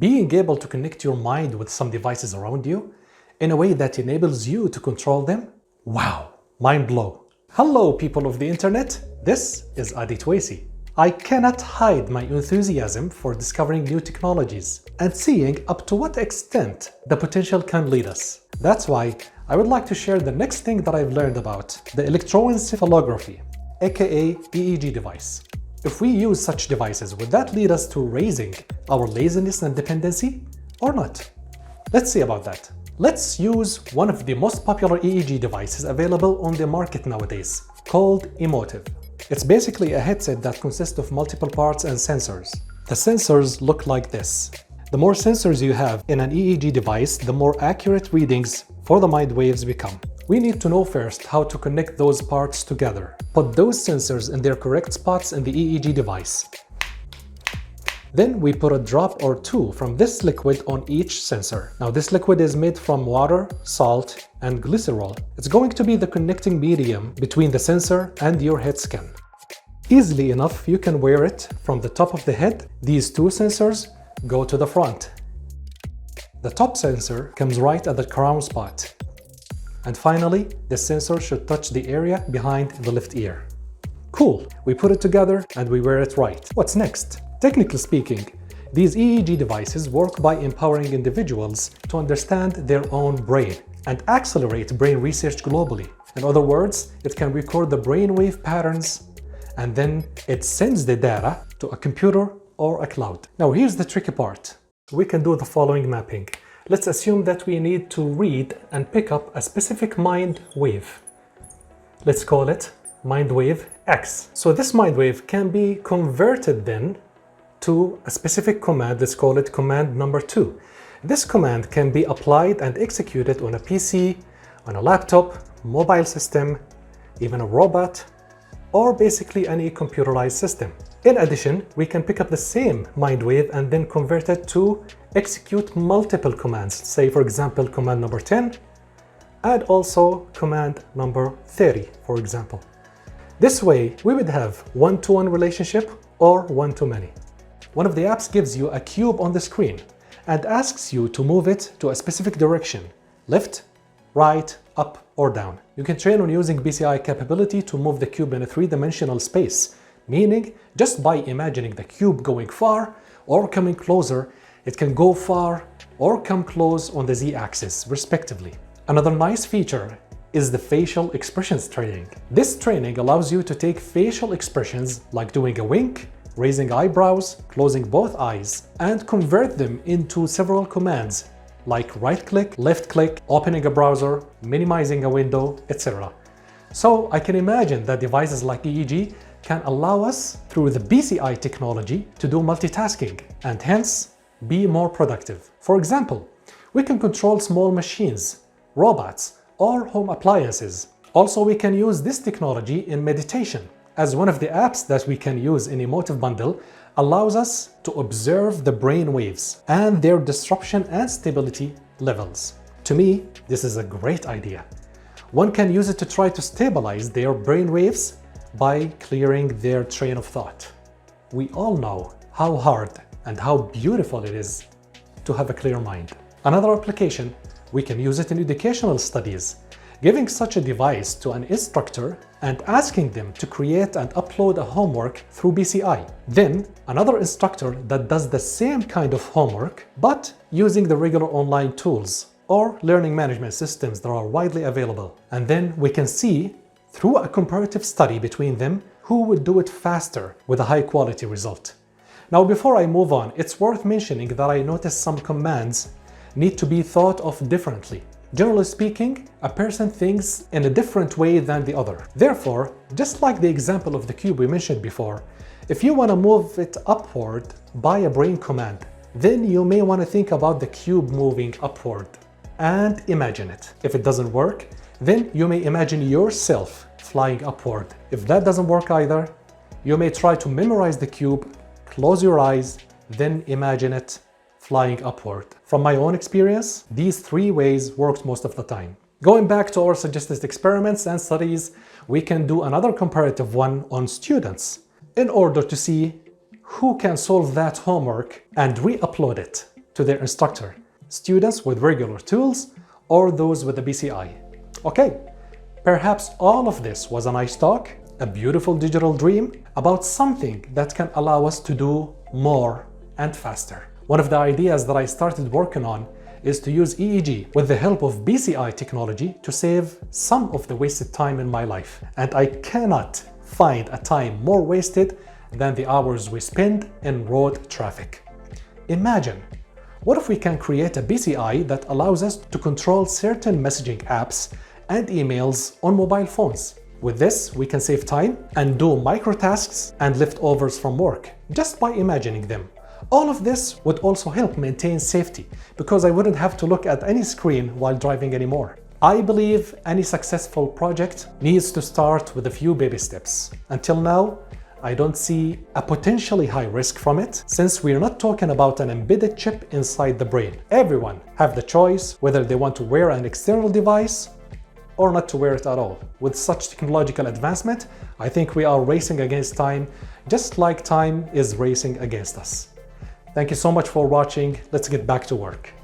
Being able to connect your mind with some devices around you in a way that enables you to control them? Wow, mind blow. Hello people of the internet, this is Adi Twaisi. I cannot hide my enthusiasm for discovering new technologies and seeing up to what extent the potential can lead us. That's why I would like to share the next thing that I've learned about the electroencephalography, aka EEG device. If we use such devices, would that lead us to raising our laziness and dependency or not? Let's see about that. Let's use one of the most popular EEG devices available on the market nowadays, called Emotive. It's basically a headset that consists of multiple parts and sensors. The sensors look like this. The more sensors you have in an EEG device, the more accurate readings for the mind waves become. We need to know first how to connect those parts together. Put those sensors in their correct spots in the EEG device. Then we put a drop or two from this liquid on each sensor. Now this liquid is made from water, salt, and glycerol. It's going to be the connecting medium between the sensor and your head scan. Easily enough, you can wear it from the top of the head. These two sensors go to the front. The top sensor comes right at the crown spot. And finally, the sensor should touch the area behind the left ear. Cool, we put it together and we wear it right. What's next? Technically speaking, these EEG devices work by empowering individuals to understand their own brain and accelerate brain research globally. In other words, it can record the brainwave patterns and then it sends the data to a computer or a cloud. Now here's the tricky part. We can do the following mapping. Let's assume that we need to read and pick up a specific mind wave. Let's call it mind wave X. So this mind wave can be converted then to a specific command. Let's call it command number 2. This command can be applied and executed on a PC, on a laptop, mobile system, even a robot, or basically any computerized system. In addition, we can pick up the same mind wave and then convert it to execute multiple commands. Say, for example, command number 10 and also command number 30, for example. This way, we would have one-to-one relationship or one-to-many. One of the apps gives you a cube on the screen and asks you to move it to a specific direction, left, right, up, or down. You can train on using BCI capability to move the cube in a three-dimensional space, meaning just by imagining the cube going far or coming closer, it can go far or come close on the z-axis, respectively. Another nice feature is the facial expressions training. This training allows you to take facial expressions like doing a wink, raising eyebrows, closing both eyes, and convert them into several commands like right-click, left-click, opening a browser, minimizing a window, etc. So I can imagine that devices like EEG can allow us, through the BCI technology, to do multitasking and hence be more productive. For example, we can control small machines, robots, or home appliances. Also, we can use this technology in meditation, as one of the apps that we can use in Emotive Bundle allows us to observe the brain waves and their disruption and stability levels. To me, this is a great idea. One can use it to try to stabilize their brain waves by clearing their train of thought. We all know how hard and how beautiful it is to have a clear mind. Another application, we can use it in educational studies, giving such a device to an instructor and asking them to create and upload a homework through BCI. Then another instructor that does the same kind of homework, but using the regular online tools or learning management systems that are widely available. And then we can see through a comparative study between them who would do it faster with a high quality result. Now, before I move on, it's worth mentioning that I noticed some commands need to be thought of differently. Generally speaking, a person thinks in a different way than the other. Therefore, just like the example of the cube we mentioned before, if you want to move it upward by a brain command, then you may want to think about the cube moving upward and imagine it. If it doesn't work, then you may imagine yourself flying upward. If that doesn't work either, you may try to memorize the cube, close your eyes, then imagine it flying upward. From my own experience, these three ways worked most of the time. Going back to our suggested experiments and studies, we can do another comparative one on students in order to see who can solve that homework and re-upload it to to their instructor, students with regular tools or those with the BCI. Okay, perhaps all of this was a nice talk, a beautiful digital dream about something that can allow us to do more and faster. One of the ideas that I started working on is to use EEG with the help of BCI technology to save some of the wasted time in my life. And I cannot find a time more wasted than the hours we spend in road traffic. Imagine, what if we can create a BCI that allows us to control certain messaging apps and emails on mobile phones? With this, we can save time and do microtasks and leftovers from work just by imagining them. All of this would also help maintain safety because I wouldn't have to look at any screen while driving anymore. I believe any successful project needs to start with a few baby steps. Until now, I don't see a potentially high risk from it since we're not talking about an embedded chip inside the brain. Everyone have the choice whether they want to wear an external device or not to wear it at all. With such technological advancement, I think we are racing against time, just like time is racing against us. Thank you so much for watching. Let's get back to work.